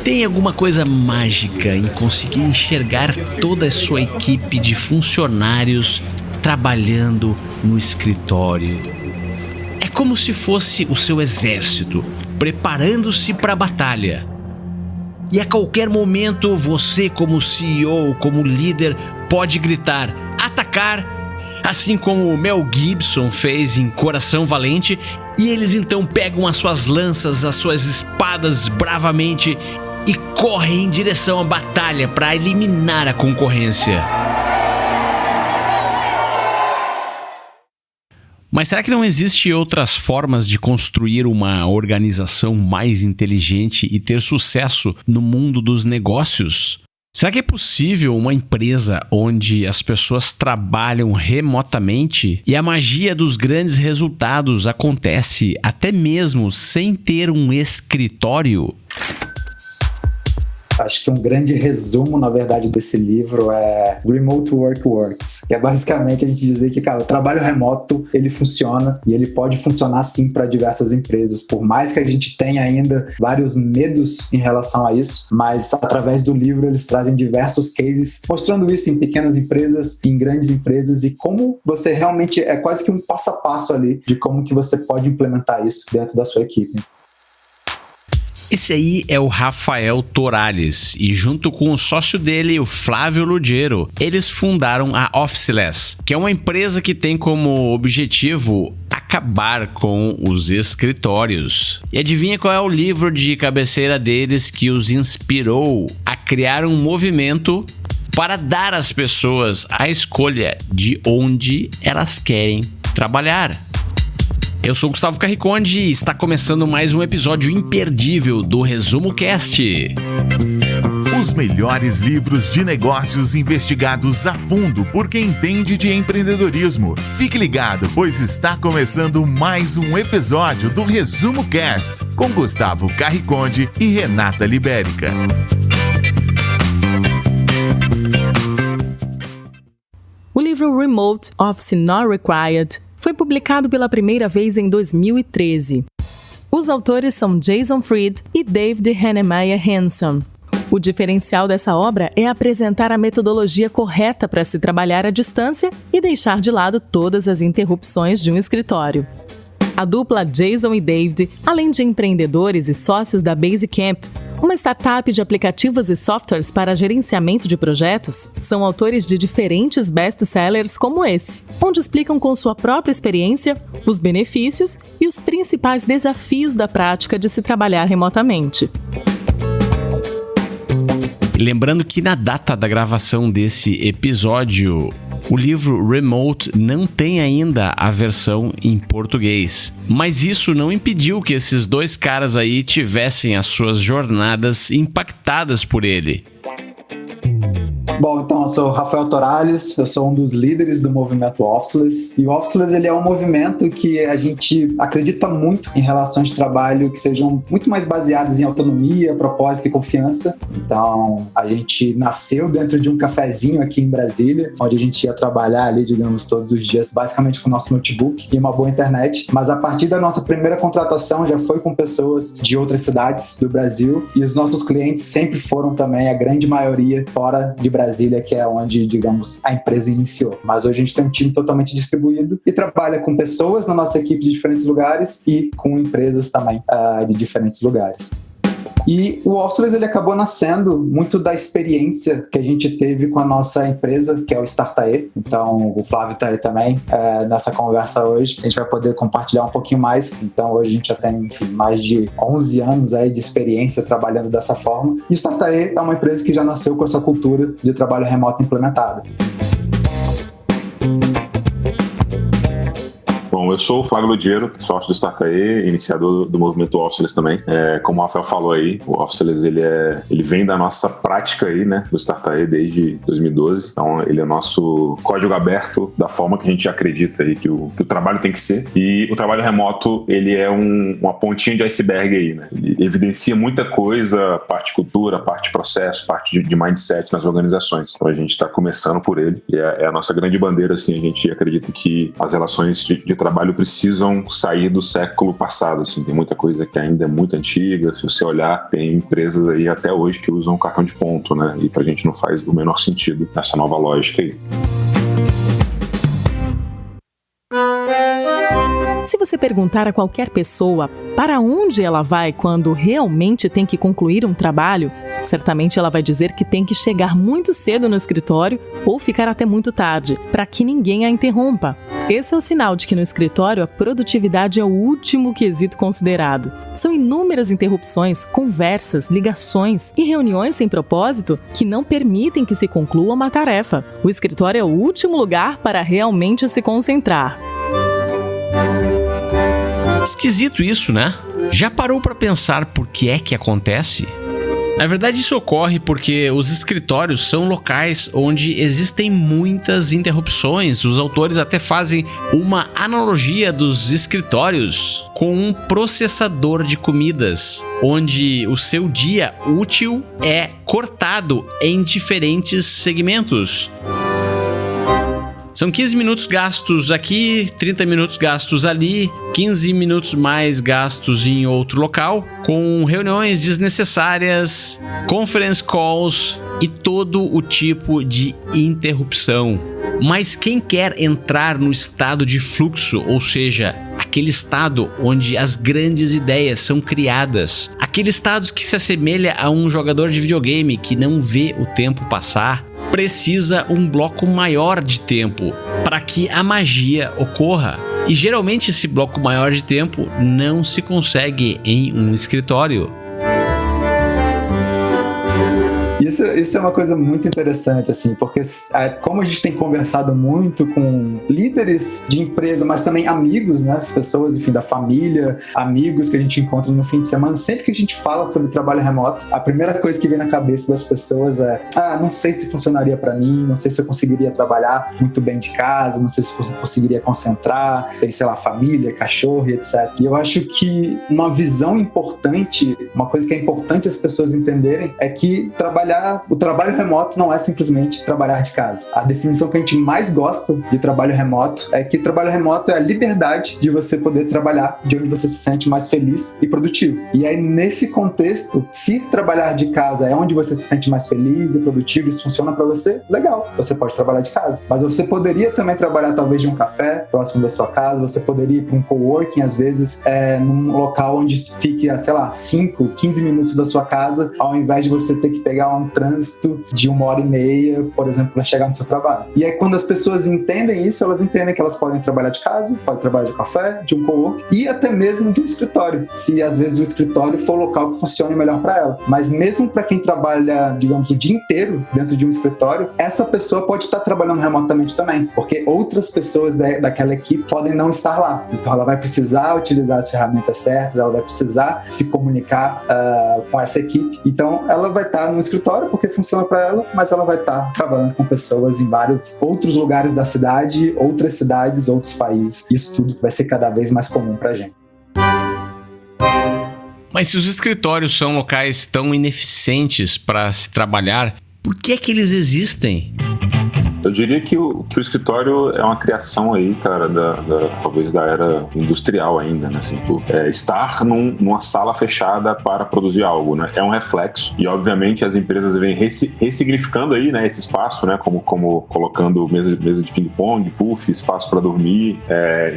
Tem alguma coisa mágica em conseguir enxergar toda a sua equipe de funcionários trabalhando no escritório. É como se fosse o seu exército, preparando-se para a batalha. E a qualquer momento você, como CEO, como líder, pode gritar, atacar, assim como o Mel Gibson fez em Coração Valente, e eles então pegam as suas lanças, as suas espadas bravamente e correm em direção à batalha para eliminar a concorrência. Mas será que não existe outras formas de construir uma organização mais inteligente e ter sucesso no mundo dos negócios? Será que é possível uma empresa onde as pessoas trabalham remotamente e a magia dos grandes resultados acontece até mesmo sem ter um escritório? Acho que um grande resumo, na verdade, desse livro é Remote Work Works, que é basicamente a gente dizer que, cara, o trabalho remoto, ele funciona e ele pode funcionar sim para diversas empresas, por mais que a gente tenha ainda vários medos em relação a isso, mas através do livro eles trazem diversos cases, mostrando isso em pequenas empresas, em grandes empresas e como você realmente, é quase que um passo a passo ali de como que você pode implementar isso dentro da sua equipe. Esse aí é o Rafael Torales e junto com o sócio dele, o Flávio Lugero, eles fundaram a Officeless, que é uma empresa que tem como objetivo acabar com os escritórios. E adivinha qual é o livro de cabeceira deles que os inspirou a criar um movimento para dar às pessoas a escolha de onde elas querem trabalhar? Eu sou Gustavo Carriconde e está começando mais um episódio imperdível do Resumo Cast. Os melhores livros de negócios investigados a fundo por quem entende de empreendedorismo. Fique ligado, pois está começando mais um episódio do Resumo Cast com Gustavo Carriconde e Renata Libérica. O livro Remote Office Not Required foi publicado pela primeira vez em 2013. Os autores são Jason Fried e David Heinemeier Hansson. O diferencial dessa obra é apresentar a metodologia correta para se trabalhar à distância e deixar de lado todas as interrupções de um escritório. A dupla Jason e David, além de empreendedores e sócios da Basecamp, uma startup de aplicativos e softwares para gerenciamento de projetos, são autores de diferentes best-sellers como esse, onde explicam com sua própria experiência os benefícios e os principais desafios da prática de se trabalhar remotamente. Lembrando que na data da gravação desse episódio, o livro Remote não tem ainda a versão em português, mas isso não impediu que esses dois caras aí tivessem as suas jornadas impactadas por ele. Bom, então eu sou o Rafael Torales, eu sou um dos líderes do movimento Officeless. E o Officeless, ele é um movimento que a gente acredita muito em relações de trabalho que sejam muito mais baseadas em autonomia, propósito e confiança. Então, a gente nasceu dentro de um cafezinho aqui em Brasília, onde a gente ia trabalhar ali, digamos, todos os dias, basicamente com o nosso notebook e uma boa internet. Mas a partir da nossa primeira contratação já foi com pessoas de outras cidades do Brasil e os nossos clientes sempre foram também, a grande maioria, fora de Brasília, que é onde, digamos, a empresa iniciou. Mas hoje a gente tem um time totalmente distribuído e trabalha com pessoas na nossa equipe de diferentes lugares e com empresas também de diferentes lugares. E o Officeless, ele acabou nascendo muito da experiência que a gente teve com a nossa empresa, que é o Startae. Então, o Flávio está aí também nessa conversa hoje. A gente vai poder compartilhar um pouquinho mais. Então, hoje a gente já tem, enfim, mais de 11 anos aí de experiência trabalhando dessa forma. E o Startae é uma empresa que já nasceu com essa cultura de trabalho remoto implementada. Bom, eu sou o Flávio Lugero, sócio do Startae, iniciador do movimento Officeless também. Como o Rafael falou aí, o Officeless ele vem da nossa prática aí, né, do Startae desde 2012. Então, ele é o nosso código aberto da forma que a gente acredita aí que o trabalho tem que ser. E o trabalho remoto, ele é uma pontinha de iceberg aí, né? Ele evidencia muita coisa, parte cultura, parte processo, parte de mindset nas organizações. Então, a gente está começando por ele. E é a nossa grande bandeira, assim, a gente acredita que as relações de trabalho trabalho precisam sair do século passado, assim, tem muita coisa que ainda é muito antiga. Se você olhar, tem empresas aí até hoje que usam cartão de ponto, né? E pra gente não faz o menor sentido essa nova lógica aí. Se você perguntar a qualquer pessoa para onde ela vai quando realmente tem que concluir um trabalho, certamente ela vai dizer que tem que chegar muito cedo no escritório ou ficar até muito tarde, para que ninguém a interrompa. Esse é o sinal de que no escritório a produtividade é o último quesito considerado. São inúmeras interrupções, conversas, ligações e reuniões sem propósito que não permitem que se conclua uma tarefa. O escritório é o último lugar para realmente se concentrar. Esquisito isso, né? Já parou para pensar por que é que acontece? Na verdade, isso ocorre porque os escritórios são locais onde existem muitas interrupções. Os autores até fazem uma analogia dos escritórios com um processador de comidas, onde o seu dia útil é cortado em diferentes segmentos. São 15 minutos gastos aqui, 30 minutos gastos ali, 15 minutos mais gastos em outro local, com reuniões desnecessárias, conference calls e todo o tipo de interrupção. Mas quem quer entrar no estado de fluxo, ou seja, aquele estado onde as grandes ideias são criadas, aquele estado que se assemelha a um jogador de videogame que não vê o tempo passar, precisa um bloco maior de tempo para que a magia ocorra. E geralmente esse bloco maior de tempo não se consegue em um escritório. Isso é uma coisa muito interessante, assim, porque como a gente tem conversado muito com líderes de empresa, mas também amigos, né, pessoas, enfim, da família, amigos que a gente encontra no fim de semana, sempre que a gente fala sobre trabalho remoto, a primeira coisa que vem na cabeça das pessoas é: não sei se funcionaria para mim, não sei se eu conseguiria trabalhar muito bem de casa, não sei se eu conseguiria concentrar, tem, sei lá, família, cachorro e etc. E eu acho que uma visão importante, uma coisa que é importante as pessoas entenderem é que o trabalho remoto não é simplesmente trabalhar de casa. A definição que a gente mais gosta de trabalho remoto é que trabalho remoto é a liberdade de você poder trabalhar de onde você se sente mais feliz e produtivo. E aí, nesse contexto, se trabalhar de casa é onde você se sente mais feliz e produtivo, isso funciona para você, legal, você pode trabalhar de casa. Mas você poderia também trabalhar talvez de um café próximo da sua casa, você poderia ir para um coworking, às vezes, num local onde fique, sei lá, 5, 15 minutos da sua casa, ao invés de você ter que pegar um trânsito de 1h30, por exemplo, para chegar no seu trabalho. E aí, quando as pessoas entendem isso, elas entendem que elas podem trabalhar de casa, podem trabalhar de café, de um coworking e até mesmo de um escritório, se às vezes o escritório for o local que funcione melhor para ela. Mas mesmo para quem trabalha, digamos, o dia inteiro dentro de um escritório, essa pessoa pode estar trabalhando remotamente também, porque outras pessoas daquela equipe podem não estar lá. Então ela vai precisar utilizar as ferramentas certas, ela vai precisar se comunicar com essa equipe. Então ela vai estar no escritório porque funciona para ela, mas ela vai estar trabalhando com pessoas em vários outros lugares da cidade, outras cidades, outros países. Isso tudo vai ser cada vez mais comum para a gente. Mas se os escritórios são locais tão ineficientes para se trabalhar, por que é que eles existem? Eu diria que o escritório é uma criação aí, cara, talvez da era industrial ainda, né? Assim, estar numa sala fechada para produzir algo, né? É um reflexo e, obviamente, as empresas vêm ressignificando aí, né, esse espaço, né? Como colocando mesa de ping-pong, puff, espaço para dormir,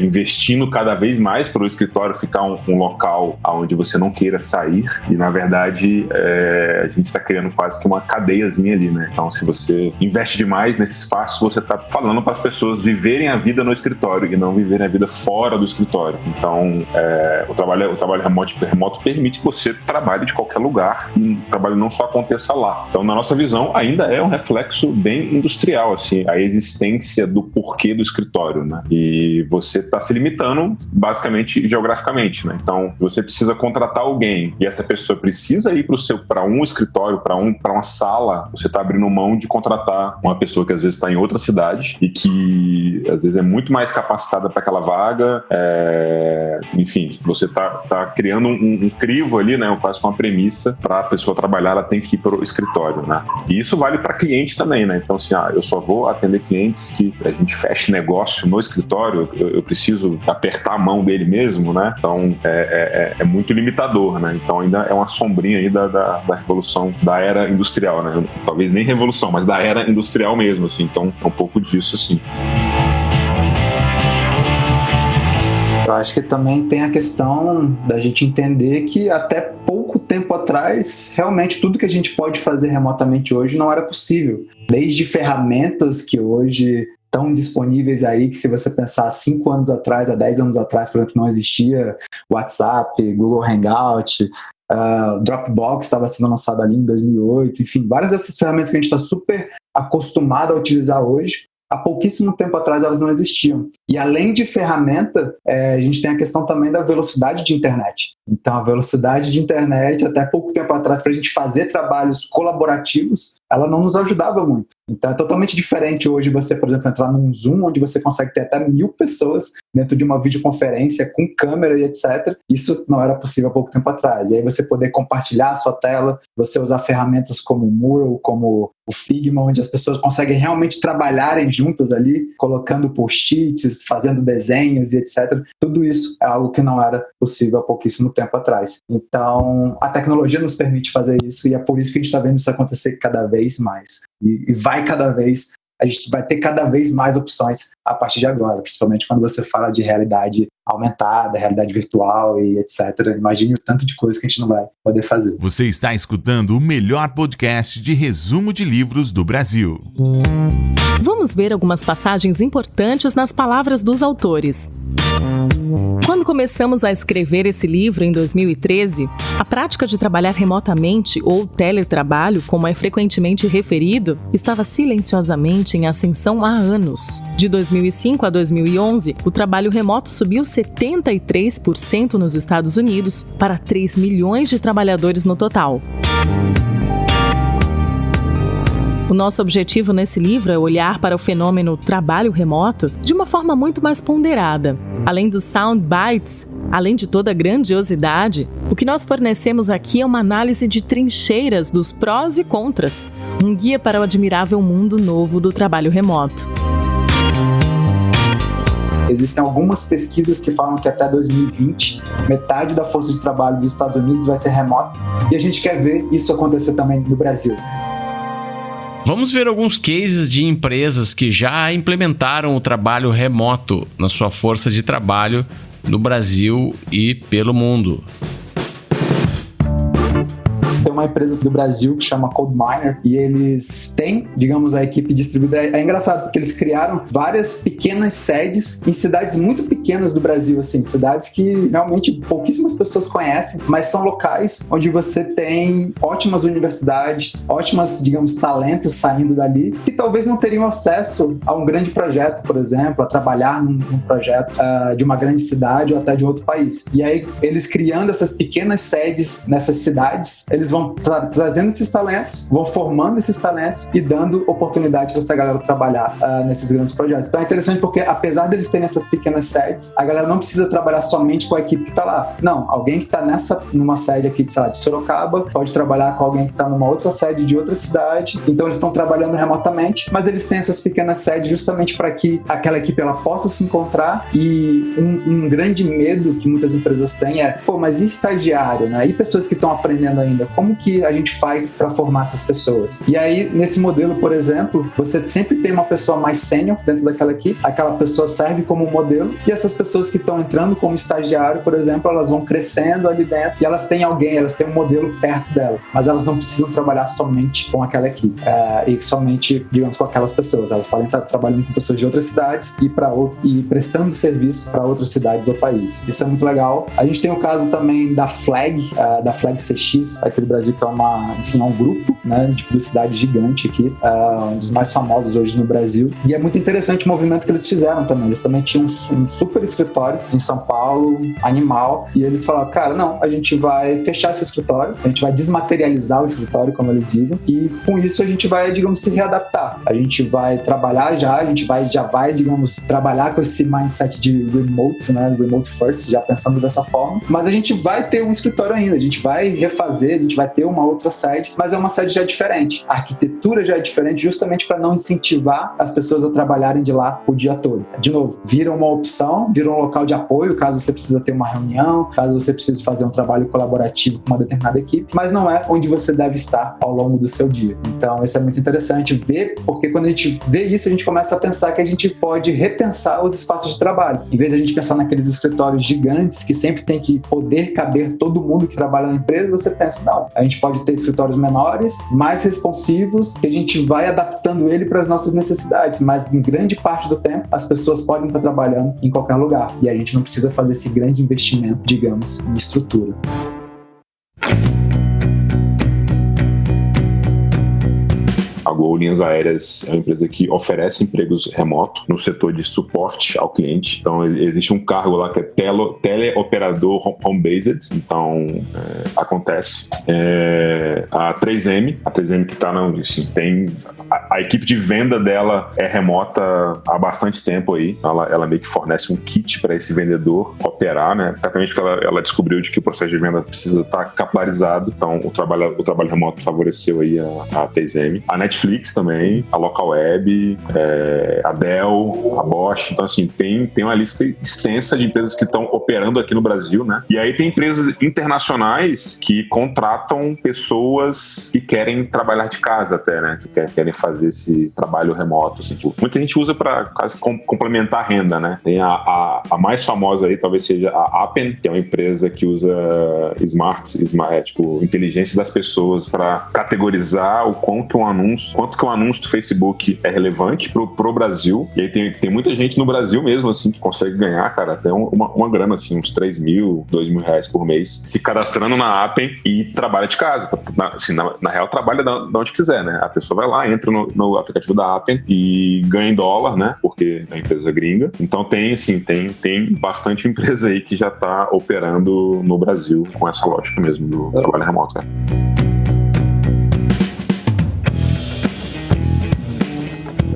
investindo cada vez mais para o escritório ficar um local onde você não queira sair e, na verdade, a gente está criando quase que uma cadeiazinha ali, né? Então, se você investe demais nesse espaço, você está falando para as pessoas viverem a vida no escritório e não viverem a vida fora do escritório. Então, o trabalho remoto permite que você trabalhe de qualquer lugar e o trabalho não só aconteça lá. Então, na nossa visão, ainda é um reflexo bem industrial, assim, a existência do porquê do escritório, né? E você está se limitando, basicamente, geograficamente, né? Então, você precisa contratar alguém e essa pessoa precisa ir para um escritório, para uma sala, você está abrindo mão de contratar uma pessoa que às vezes está em outra cidade e que às vezes é muito mais capacitada para aquela vaga. Enfim, você tá criando um crivo ali, né, quase com uma premissa para a pessoa trabalhar, ela tem que ir para o escritório, né? E isso vale para cliente também, né? Então, assim, eu só vou atender clientes que a gente feche negócio no escritório, eu preciso apertar a mão dele mesmo, né? Então, é muito limitador, né? Então, ainda é uma sombrinha aí da revolução, da era industrial, né? Talvez nem revolução, mas da era industrial mesmo, assim. Então, é um pouco disso, assim. Eu acho que também tem a questão da gente entender que até pouco tempo atrás, realmente tudo que a gente pode fazer remotamente hoje não era possível. Desde ferramentas que hoje estão disponíveis aí, que se você pensar 5 anos atrás, há 10 anos atrás, por exemplo, não existia WhatsApp, Google Hangout, Dropbox estava sendo lançado ali em 2008, enfim, várias dessas ferramentas que a gente está super acostumado a utilizar hoje, há pouquíssimo tempo atrás elas não existiam. E além de ferramenta, a gente tem a questão também da velocidade de internet. Então a velocidade de internet, até pouco tempo atrás, para a gente fazer trabalhos colaborativos, ela não nos ajudava muito. Então é totalmente diferente hoje você, por exemplo, entrar num Zoom, onde você consegue ter até 1000 pessoas dentro de uma videoconferência com câmera e etc. Isso não era possível há pouco tempo atrás. E aí você poder compartilhar a sua tela, você usar ferramentas como o Mural, como o Figma, onde as pessoas conseguem realmente trabalharem juntas ali, colocando post-its, fazendo desenhos e etc. Tudo isso é algo que não era possível há pouquíssimo tempo atrás. Então, a tecnologia nos permite fazer isso e é por isso que a gente está vendo isso acontecer cada vez mais. E vai cada vez, a gente vai ter cada vez mais opções a partir de agora, principalmente quando você fala de realidade aumentada, realidade virtual e etc. Imagine o tanto de coisa que a gente não vai poder fazer. Você está escutando o melhor podcast de resumo de livros do Brasil. Vamos ver algumas passagens importantes nas palavras dos autores. Quando começamos a escrever esse livro em 2013, a prática de trabalhar remotamente ou teletrabalho, como é frequentemente referido, estava silenciosamente em ascensão há anos. De 2005 a 2011, o trabalho remoto subiu 73% nos Estados Unidos para 3 milhões de trabalhadores no total. O nosso objetivo nesse livro é olhar para o fenômeno trabalho remoto de uma forma muito mais ponderada. Além dos sound bites, além de toda a grandiosidade, o que nós fornecemos aqui é uma análise de trincheiras dos prós e contras, um guia para o admirável mundo novo do trabalho remoto. Existem algumas pesquisas que falam que até 2020, metade da força de trabalho dos Estados Unidos vai ser remota, e a gente quer ver isso acontecer também no Brasil. Vamos ver alguns cases de empresas que já implementaram o trabalho remoto na sua força de trabalho no Brasil e pelo mundo. Tem uma empresa do Brasil que chama CodeMiner e eles têm, digamos, a equipe distribuída. É engraçado porque eles criaram várias pequenas sedes em cidades muito pequenas do Brasil, assim, cidades que realmente pouquíssimas pessoas conhecem, mas são locais onde você tem ótimas universidades, ótimas, digamos, talentos saindo dali que talvez não teriam acesso a um grande projeto, por exemplo, a trabalhar num projeto de uma grande cidade ou até de outro país. E aí, eles criando essas pequenas sedes nessas cidades, eles vão trazendo esses talentos, vão formando esses talentos e dando oportunidade para essa galera trabalhar nesses grandes projetos. Então é interessante porque, apesar deles terem essas pequenas sedes, a galera não precisa trabalhar somente com a equipe que está lá. Não, alguém que está numa sede aqui de Sorocaba pode trabalhar com alguém que está numa outra sede de outra cidade. Então eles estão trabalhando remotamente, mas eles têm essas pequenas sedes justamente para que aquela equipe ela possa se encontrar. E um grande medo que muitas empresas têm é, mas e estagiário, né? E pessoas que estão aprendendo ainda? Como que a gente faz para formar essas pessoas? E aí, nesse modelo, por exemplo, você sempre tem uma pessoa mais sênior dentro daquela equipe, aquela pessoa serve como modelo, e essas pessoas que estão entrando como estagiário, por exemplo, elas vão crescendo ali dentro e elas têm um modelo perto delas, mas elas não precisam trabalhar somente com aquela equipe e somente, digamos, com aquelas pessoas. Elas podem estar trabalhando com pessoas de outras cidades e prestando serviço para outras cidades ou países. Isso é muito legal. A gente tem o caso também da Flag CX, aqui do Brasil, Brasil, que é um grupo, né, de publicidade gigante aqui, um dos mais famosos hoje no Brasil. E é muito interessante o movimento que eles fizeram também. Eles também tinham um super escritório em São Paulo, animal, e eles falaram, cara, não, a gente vai fechar esse escritório, a gente vai desmaterializar o escritório, como eles dizem, e com isso a gente vai, digamos, se readaptar. A gente vai trabalhar já vai, digamos, trabalhar com esse mindset de remote, né, remote first, já pensando dessa forma, mas a gente vai ter um escritório ainda, a gente vai refazer, a gente vai ter uma outra sede, mas é uma sede já diferente. A arquitetura já é diferente, justamente para não incentivar as pessoas a trabalharem de lá o dia todo. De novo, vira uma opção, vira um local de apoio, caso você precisa ter uma reunião, caso você precise fazer um trabalho colaborativo com uma determinada equipe, mas não é onde você deve estar ao longo do seu dia. Então, isso é muito interessante ver, porque quando a gente vê isso, a gente começa a pensar que a gente pode repensar os espaços de trabalho. Em vez de a gente pensar naqueles escritórios gigantes que sempre tem que poder caber todo mundo que trabalha na empresa, você pensa, não, a gente pode ter escritórios menores, mais responsivos, que a gente vai adaptando ele para as nossas necessidades, mas em grande parte do tempo as pessoas podem estar trabalhando em qualquer lugar e a gente não precisa fazer esse grande investimento, digamos, em estrutura. A Gol Linhas Aéreas é uma empresa que oferece empregos remotos no setor de suporte ao cliente. Então, existe um cargo lá que é teleoperador home-based. Então, acontece. A 3M que está tem... A equipe de venda dela é remota há bastante tempo aí. Ela meio que fornece um kit para esse vendedor operar, né? Exatamente porque ela descobriu de que o processo de venda precisa estar capilarizado. Então, o trabalho remoto favoreceu aí a 3M. A Netflix também, a Localweb, a Dell, a Bosch. Então, assim, tem uma lista extensa de empresas que estão operando aqui no Brasil, né? E aí tem empresas internacionais que contratam pessoas que querem trabalhar de casa até, né? Que querem fazer esse trabalho remoto. Assim, tipo, muita gente usa para quase complementar a renda, né? Tem a mais famosa aí, talvez seja a Appen, que é uma empresa que usa inteligência das pessoas para categorizar o quanto que um anúncio do Facebook é relevante pro Brasil. E aí tem muita gente no Brasil mesmo, assim, que consegue ganhar, cara, até uma grana, assim, uns 3 mil, 2 mil reais por mês, se cadastrando na Appen e trabalha de casa. Na real, trabalha de onde quiser, né? A pessoa vai lá, entra no aplicativo da Appen e ganha em dólar, né? Porque é empresa gringa. Então tem bastante empresa aí que já tá operando no Brasil com essa lógica mesmo do trabalho remoto, cara.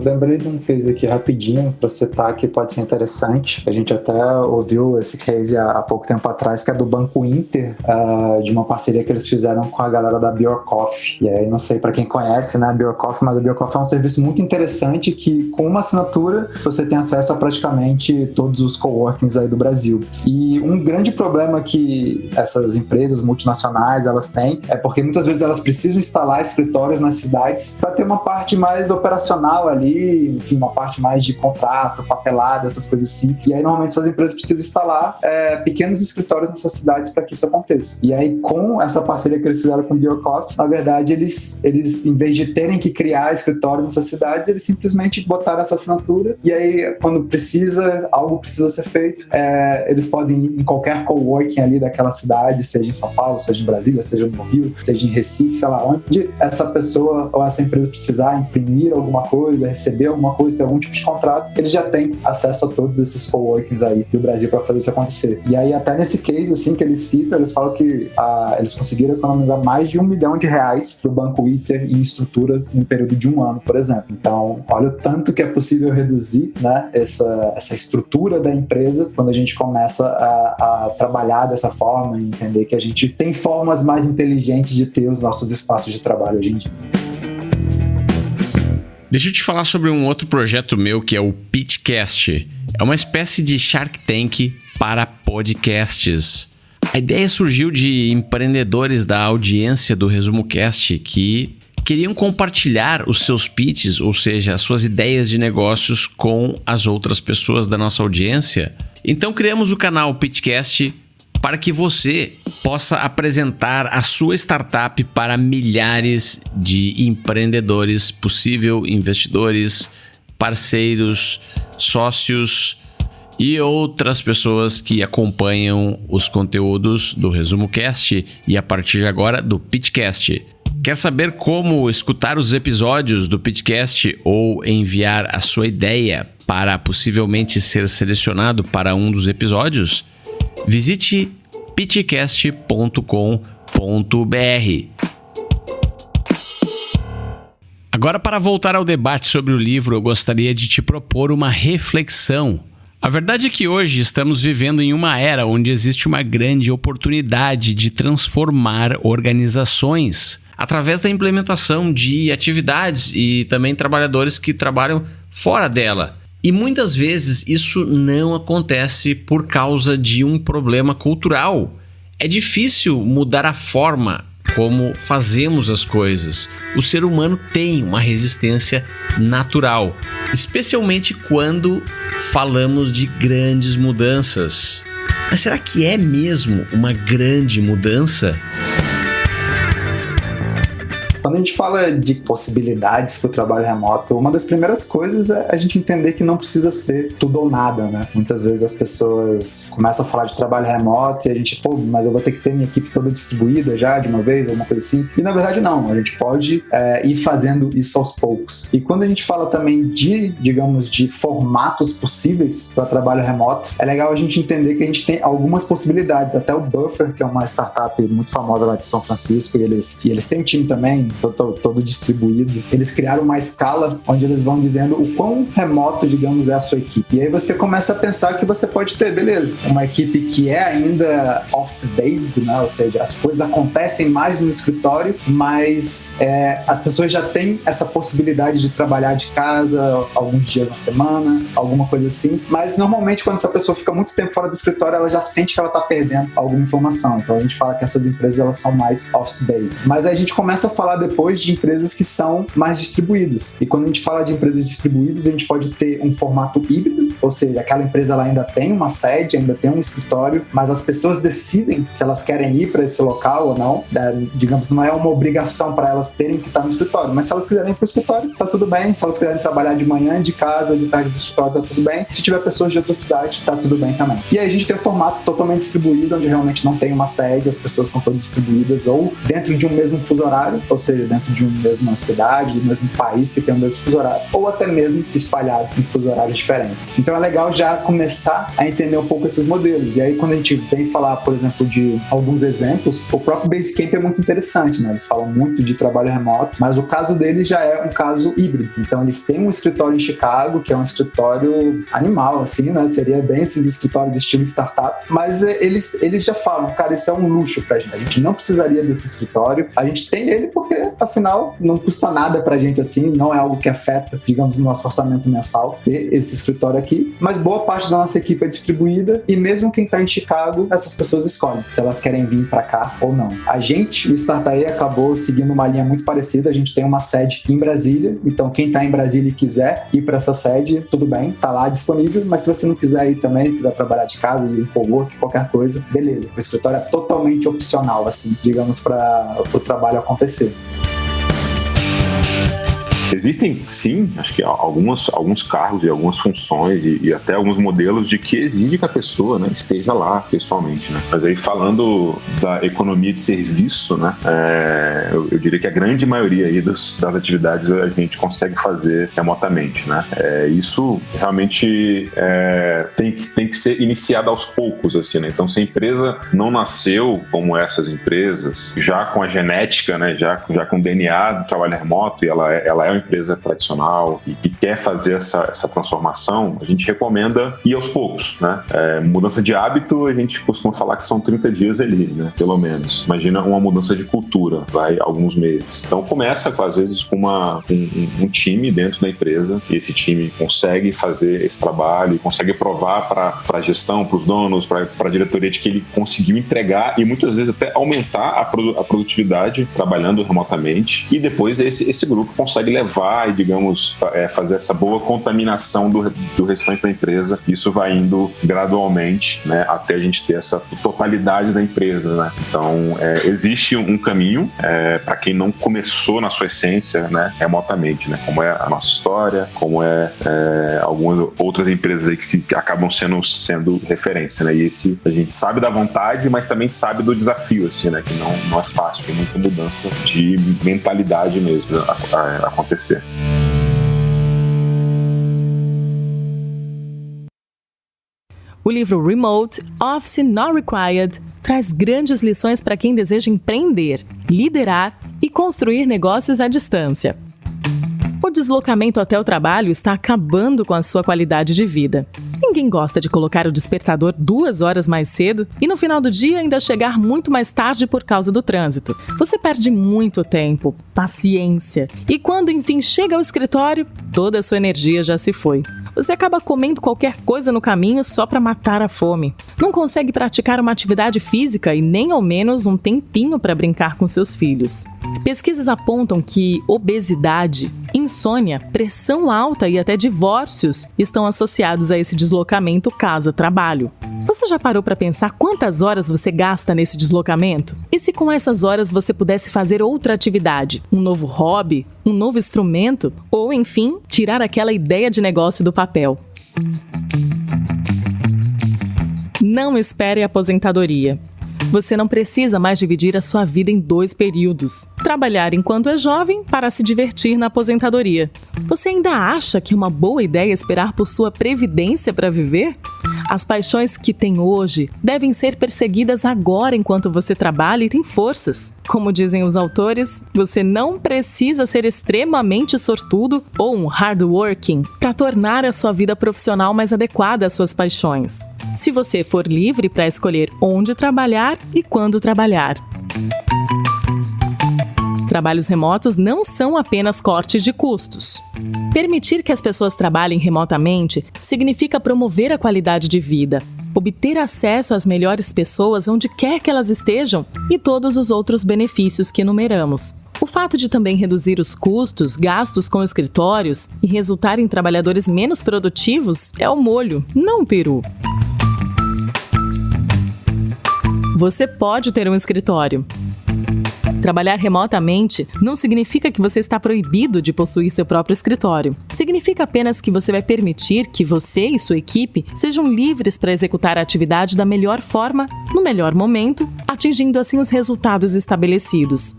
Lembrei de um case aqui rapidinho para citar que pode ser interessante. A gente até ouviu esse case há pouco tempo atrás, que é do Banco Inter, de uma parceria que eles fizeram com a galera da Bjorkoff. E aí, não sei para quem conhece, né, a Bjorkoff, mas a Bjorkoff é um serviço muito interessante que, com uma assinatura, você tem acesso a praticamente todos os coworkings aí do Brasil. E um grande problema que essas empresas multinacionais elas têm é porque muitas vezes elas precisam instalar escritórios nas cidades para ter uma parte mais operacional ali, enfim, uma parte mais de contrato, papelada, essas coisas assim. E aí, normalmente, essas empresas precisam instalar pequenos escritórios nessas cidades para que isso aconteça. E aí, com essa parceria que eles fizeram com o Bjorkoff, na verdade, eles, em vez de terem que criar escritórios nessas cidades, eles simplesmente botaram essa assinatura e aí, quando algo precisa ser feito, eles podem ir em qualquer coworking ali daquela cidade, seja em São Paulo, seja em Brasília, seja no Rio, seja em Recife, sei lá onde essa pessoa ou essa empresa precisar imprimir alguma coisa, receber alguma coisa, ter algum tipo de contrato, eles já têm acesso a todos esses coworkings aí do Brasil para fazer isso acontecer. E aí, até nesse case, assim, que eles citam, eles falam que eles conseguiram economizar mais de R$1 milhão pro Banco Inter em estrutura em um período de 1 ano, por exemplo. Então, olha o tanto que é possível reduzir, né, essa estrutura da empresa quando a gente começa a trabalhar dessa forma e entender que a gente tem formas mais inteligentes de ter os nossos espaços de trabalho hoje em dia. Deixa eu te falar sobre um outro projeto meu que é o Pitchcast. É uma espécie de Shark Tank para podcasts. A ideia surgiu de empreendedores da audiência do Resumo Cast que queriam compartilhar os seus pitches, ou seja, as suas ideias de negócios com as outras pessoas da nossa audiência. Então criamos o canal Pitchcast para que você possa apresentar a sua startup para milhares de empreendedores, possível investidores, parceiros, sócios e outras pessoas que acompanham os conteúdos do Resumo Cast e a partir de agora do Pitchcast. Quer saber como escutar os episódios do Pitchcast ou enviar a sua ideia para possivelmente ser selecionado para um dos episódios? Visite pitchcast.com.br. Agora, para voltar ao debate sobre o livro, eu gostaria de te propor uma reflexão. A verdade é que hoje estamos vivendo em uma era onde existe uma grande oportunidade de transformar organizações através da implementação de atividades e também trabalhadores que trabalham fora dela. E muitas vezes isso não acontece por causa de um problema cultural. É difícil mudar a forma como fazemos as coisas. O ser humano tem uma resistência natural, especialmente quando falamos de grandes mudanças. Mas será que é mesmo uma grande mudança? Quando a gente fala de possibilidades para o trabalho remoto, uma das primeiras coisas é a gente entender que não precisa ser tudo ou nada, né? Muitas vezes as pessoas começam a falar de trabalho remoto e a gente, mas eu vou ter que ter minha equipe toda distribuída já de uma vez, alguma coisa assim. E na verdade não, a gente pode ir fazendo isso aos poucos. E quando a gente fala também de formatos possíveis para trabalho remoto, é legal a gente entender que a gente tem algumas possibilidades. Até o Buffer, que é uma startup muito famosa lá de São Francisco, e eles têm um time também todo distribuído. Eles criaram uma escala onde eles vão dizendo o quão remoto, digamos, é a sua equipe. E aí você começa a pensar que você pode ter, beleza, uma equipe que é ainda office-based, né? Ou seja, as coisas acontecem mais no escritório, mas as pessoas já têm essa possibilidade de trabalhar de casa alguns dias na semana, alguma coisa assim. Mas normalmente quando essa pessoa fica muito tempo fora do escritório, ela já sente que ela está perdendo alguma informação. Então a gente fala que essas empresas elas são mais office-based. Mas aí a gente começa a falar depois de empresas que são mais distribuídas. E quando a gente fala de empresas distribuídas, a gente pode ter um formato híbrido, ou seja, aquela empresa ela ainda tem uma sede, ainda tem um escritório, mas as pessoas decidem se elas querem ir para esse local ou não. Digamos, não é uma obrigação para elas terem que estar no escritório, mas se elas quiserem ir para o escritório, tá tudo bem. Se elas quiserem trabalhar de manhã, de casa, de tarde do escritório, tá tudo bem. Se tiver pessoas de outra cidade, tá tudo bem também. E aí a gente tem um formato totalmente distribuído, onde realmente não tem uma sede, as pessoas estão todas distribuídas ou dentro de um mesmo fuso horário, ou seja, dentro de uma mesma cidade, do mesmo país que tem o mesmo fuso horário, ou até mesmo espalhado em fuso horários diferentes. Então é legal já começar a entender um pouco esses modelos. E aí quando a gente vem falar, por exemplo, de alguns exemplos, o próprio Basecamp é muito interessante, né? Eles falam muito de trabalho remoto, mas o caso deles já é um caso híbrido. Então eles têm um escritório em Chicago, que é um escritório animal, assim, né? Seria bem esses escritórios estilo startup, mas eles já falam, cara, isso é um luxo pra gente. A gente não precisaria desse escritório, a gente tem ele porque afinal não custa nada pra gente assim, não é algo que afeta, digamos, o nosso orçamento mensal ter esse escritório aqui, mas boa parte da nossa equipe é distribuída e mesmo quem tá em Chicago, essas pessoas escolhem se elas querem vir pra cá ou não. A gente, o Startae, acabou seguindo uma linha muito parecida, a gente tem uma sede em Brasília, então quem tá em Brasília e quiser ir pra essa sede, tudo bem, tá lá disponível, mas se você não quiser ir também, quiser trabalhar de casa, de cowork, qualquer coisa, beleza. O escritório é totalmente opcional, assim, digamos, para o trabalho acontecer. Existem, sim, acho que alguns cargos e algumas funções e até alguns modelos de que exige que a pessoa, né, esteja lá pessoalmente, né? Mas aí falando da economia de serviço, né, eu diria que a grande maioria aí das atividades a gente consegue fazer remotamente, né? Isso realmente tem que ser iniciado aos poucos, assim, né? Então se a empresa não nasceu como essas empresas, já com a genética, né, já com o DNA do trabalho remoto, e ela é uma empresa tradicional e que quer fazer essa transformação, a gente recomenda ir aos poucos, né? Mudança de hábito, a gente costuma falar que são 30 dias ali, né? Pelo menos. Imagina uma mudança de cultura, vai alguns meses. Então começa, às vezes, com um time dentro da empresa, e esse time consegue fazer esse trabalho, consegue provar para a gestão, para os donos, para a diretoria de que ele conseguiu entregar e muitas vezes até aumentar a produtividade trabalhando remotamente, e depois esse grupo consegue levar levar e, digamos, fazer essa boa contaminação do restante da empresa. Isso vai indo gradualmente, né, até a gente ter essa totalidade da empresa, né? Então, existe um caminho para quem não começou na sua essência, né, remotamente, né? Como é a nossa história, como algumas outras empresas aí que acabam sendo referência, né? E esse a gente sabe da vontade, mas também sabe do desafio, assim, né? Que não é fácil, tem muita mudança de mentalidade mesmo a acontecer. O livro Remote Office Not Required traz grandes lições para quem deseja empreender, liderar e construir negócios à distância. O deslocamento até o trabalho está acabando com a sua qualidade de vida. Ninguém gosta de colocar o despertador 2 horas mais cedo e no final do dia ainda chegar muito mais tarde por causa do trânsito. Você perde muito tempo, paciência e quando enfim chega ao escritório, toda a sua energia já se foi. Você acaba comendo qualquer coisa no caminho só para matar a fome. Não consegue praticar uma atividade física e nem ao menos um tempinho para brincar com seus filhos. Pesquisas apontam que obesidade, insônia, pressão alta e até divórcios estão associados a esse deslocamento casa-trabalho. Você já parou para pensar quantas horas você gasta nesse deslocamento? E se com essas horas você pudesse fazer outra atividade, um novo hobby, um novo instrumento ou, enfim, tirar aquela ideia de negócio do papel? Não espere a aposentadoria. Você não precisa mais dividir a sua vida em 2 períodos. Trabalhar enquanto é jovem para se divertir na aposentadoria. Você ainda acha que é uma boa ideia esperar por sua previdência para viver? As paixões que tem hoje devem ser perseguidas agora enquanto você trabalha e tem forças. Como dizem os autores, você não precisa ser extremamente sortudo ou um hardworking para tornar a sua vida profissional mais adequada às suas paixões. Se você for livre para escolher onde trabalhar e quando trabalhar. Trabalhos remotos não são apenas corte de custos. Permitir que as pessoas trabalhem remotamente significa promover a qualidade de vida, obter acesso às melhores pessoas onde quer que elas estejam e todos os outros benefícios que enumeramos. O fato de também reduzir os custos, gastos com escritórios e resultar em trabalhadores menos produtivos é o molho, não o peru. Você pode ter um escritório. Trabalhar remotamente não significa que você está proibido de possuir seu próprio escritório. Significa apenas que você vai permitir que você e sua equipe sejam livres para executar a atividade da melhor forma, no melhor momento, atingindo assim os resultados estabelecidos.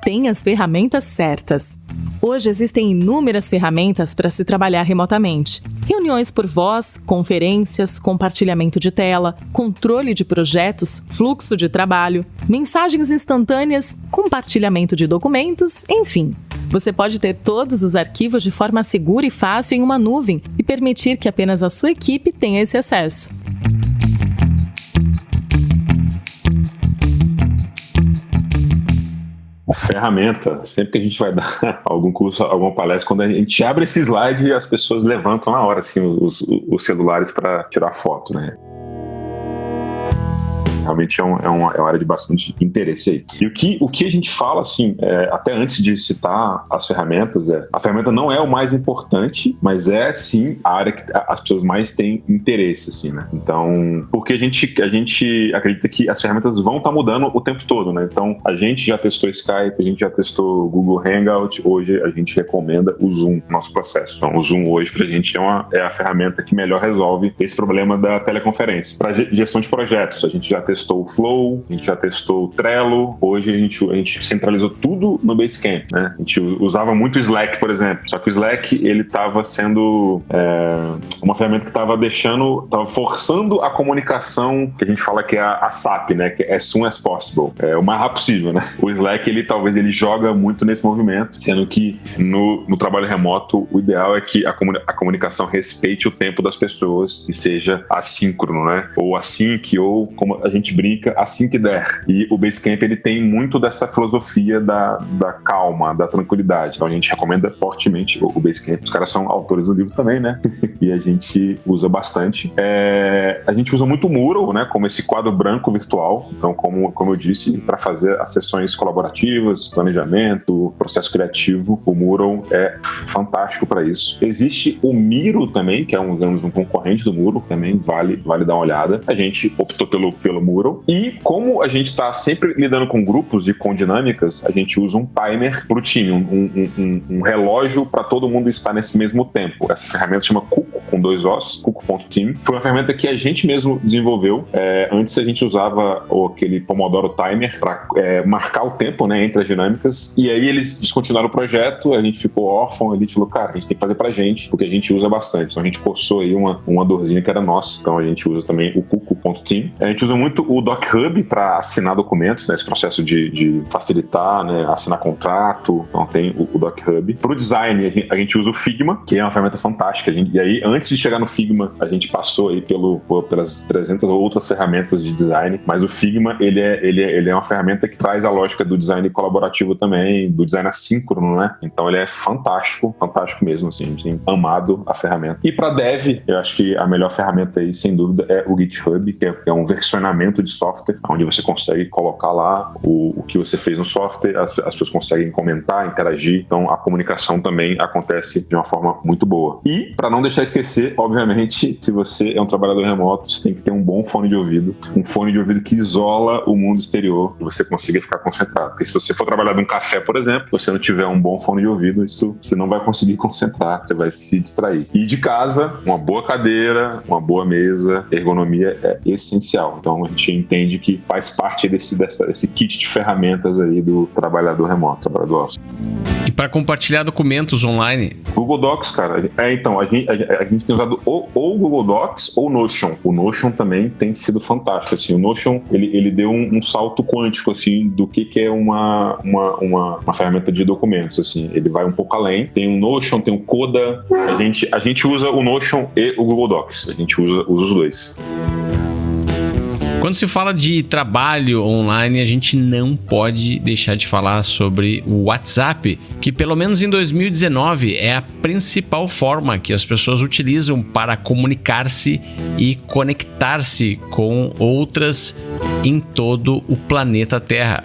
Tenha as ferramentas certas. Hoje existem inúmeras ferramentas para se trabalhar remotamente. Reuniões por voz, conferências, compartilhamento de tela, controle de projetos, fluxo de trabalho, mensagens instantâneas, compartilhamento de documentos, enfim. Você pode ter todos os arquivos de forma segura e fácil em uma nuvem e permitir que apenas a sua equipe tenha esse acesso. Ferramenta, sempre que a gente vai dar algum curso, alguma palestra, quando a gente abre esse slide, as pessoas levantam na hora assim, os celulares para tirar foto, né? Realmente é uma área de bastante interesse aí. E o que a gente fala, assim, até antes de citar as ferramentas, a ferramenta não é o mais importante, mas é, sim, a área que as pessoas mais têm interesse, assim, né? Então, porque a gente acredita que as ferramentas vão estar mudando o tempo todo, né? Então, a gente já testou Skype, a gente já testou Google Hangout, hoje a gente recomenda o Zoom no nosso processo. Então, o Zoom hoje, pra gente, é a ferramenta que melhor resolve esse problema da teleconferência. Para gestão de projetos, a gente já testou o Flow, a gente já testou o Trello, hoje a gente centralizou tudo no Basecamp, né? A gente usava muito o Slack, por exemplo, só que o Slack, ele estava sendo uma ferramenta que estava forçando a comunicação, que a gente fala que é a SAP, né? Que é as soon as possible, o mais rápido possível, né? O Slack, talvez ele joga muito nesse movimento, sendo que no trabalho remoto, o ideal é que a comunicação respeite o tempo das pessoas e seja assíncrono, né? Ou async, ou como a gente gente brinca, assim que der. E o Basecamp, ele tem muito dessa filosofia da calma, da tranquilidade. Então a gente recomenda fortemente o Basecamp. Os caras são autores do livro também, né? E a gente usa bastante. A gente usa muito o Mural, né? Como esse quadro branco virtual. Então, como eu disse, para fazer as sessões colaborativas, planejamento, processo criativo, o Mural é fantástico para isso. Existe o Miro também, que é um concorrente do Mural, também vale dar uma olhada. A gente optou pelo Mural. E como a gente está sempre lidando com grupos e com dinâmicas, a gente usa um timer para o time, um relógio para todo mundo estar nesse mesmo tempo. Essa ferramenta chama Cuco, com 2 Os, Cuco.team. Foi uma ferramenta que a gente mesmo desenvolveu. Antes a gente usava aquele Pomodoro Timer para marcar o tempo, né, entre as dinâmicas. E aí eles descontinuaram o projeto, a gente ficou órfão, a gente falou, cara, a gente tem que fazer pra gente, porque a gente usa bastante. Então a gente coçou aí uma dorzinha que era nossa. Então a gente usa também o Cuco.team. A gente usa muito o DocHub para assinar documentos, né, esse processo de facilitar, né, assinar contrato. Então tem o DocHub. Pro design, a gente usa o Figma, que é uma ferramenta fantástica. E aí, antes de chegar no Figma, a gente passou aí pelas 300 outras ferramentas de design, mas o Figma, ele é uma ferramenta que traz a lógica do design colaborativo também, do design assíncrono, né? Então ele é fantástico mesmo, assim, a gente tem amado a ferramenta. E para dev, eu acho que a melhor ferramenta aí, sem dúvida, é o GitHub, que é um versionamento de software, onde você consegue colocar lá o que você fez no software, as pessoas conseguem comentar, interagir, então a comunicação também acontece de uma forma muito boa. E, para não deixar esquecer, obviamente, se você é um trabalhador remoto, você tem que ter um bom fone de ouvido, um fone de ouvido que isola o mundo exterior, que você consiga ficar concentrado. Porque se você for trabalhar num café, por exemplo, se você não tiver um bom fone de ouvido, isso você não vai conseguir concentrar, você vai se distrair. E de casa, uma boa cadeira, uma boa mesa, ergonomia é essencial. Então a gente entende que faz parte desse kit de ferramentas aí do trabalhador remoto, trabalhador office. E para compartilhar documentos online? Google Docs, cara. Então, a gente tem usado ou Google Docs ou Notion. O Notion também tem sido fantástico, assim. O Notion, ele deu um salto quântico, assim, do que é uma ferramenta de documentos, assim. Ele vai um pouco além. Tem o Notion, tem o Coda. A gente usa o Notion e o Google Docs. A gente usa os dois. Quando se fala de trabalho online, a gente não pode deixar de falar sobre o WhatsApp, que pelo menos em 2019 é a principal forma que as pessoas utilizam para comunicar-se e conectar-se com outras em todo o planeta Terra.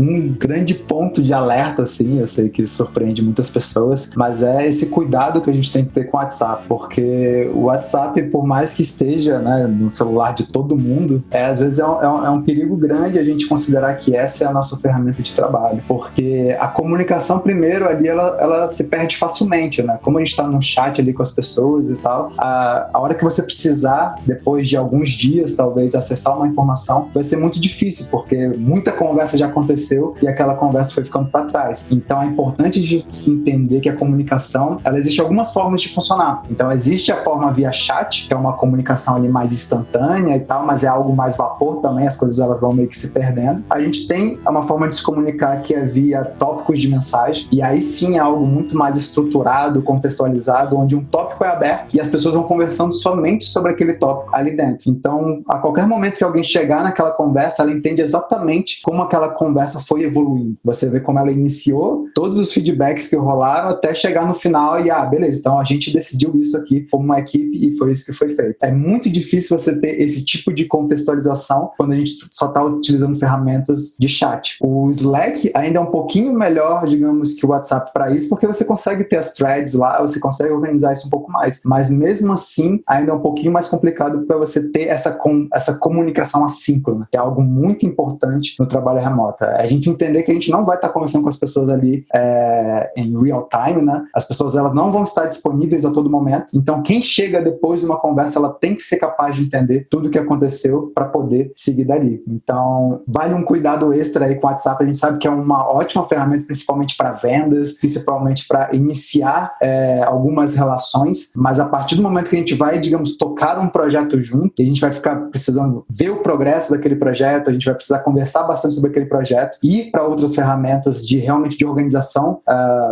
Um grande ponto de alerta, assim, eu sei que surpreende muitas pessoas, mas é esse cuidado que a gente tem que ter com o WhatsApp, porque o WhatsApp, por mais que esteja, né, no celular de todo mundo, às vezes é um perigo grande a gente considerar que essa é a nossa ferramenta de trabalho, porque a comunicação, primeiro, ali, ela se perde facilmente, né? Como a gente está no chat ali com as pessoas e tal, a hora que você precisar, depois de alguns dias, talvez, acessar uma informação, vai ser muito difícil, porque muita conversa já aconteceu e aquela conversa foi ficando para trás. Então é importante a gente entender que a comunicação, ela existe algumas formas de funcionar. Então existe a forma via chat, que é uma comunicação ali mais instantânea e tal, mas é algo mais vapor também, as coisas elas vão meio que se perdendo. A gente tem uma forma de se comunicar que é via tópicos de mensagem, e aí sim é algo muito mais estruturado, contextualizado, onde um tópico é aberto e as pessoas vão conversando somente sobre aquele tópico ali dentro. Então, a qualquer momento que alguém chegar naquela conversa, ela entende exatamente como aquela conversa foi evoluindo. Você vê como ela iniciou, todos os feedbacks que rolaram até chegar no final e, beleza, então a gente decidiu isso aqui como uma equipe e foi isso que foi feito. É muito difícil você ter esse tipo de contextualização quando a gente só está utilizando ferramentas de chat. O Slack ainda é um pouquinho melhor, digamos, que o WhatsApp para isso, porque você consegue ter as threads lá, você consegue organizar isso um pouco mais. Mas mesmo assim, ainda é um pouquinho mais complicado para você ter essa comunicação assíncrona, que é algo muito importante no trabalho remoto. A gente entender que a gente não vai estar conversando com as pessoas ali em real time, né? As pessoas elas não vão estar disponíveis a todo momento. Então, quem chega depois de uma conversa, ela tem que ser capaz de entender tudo o que aconteceu para poder seguir dali. Então, vale um cuidado extra aí com o WhatsApp. A gente sabe que é uma ótima ferramenta, principalmente para vendas, principalmente para iniciar algumas relações, mas a partir do momento que a gente vai, digamos, tocar um projeto junto, a gente vai ficar precisando ver o progresso daquele projeto, a gente vai precisar conversar bastante sobre aquele projeto e ir para outras ferramentas realmente de organização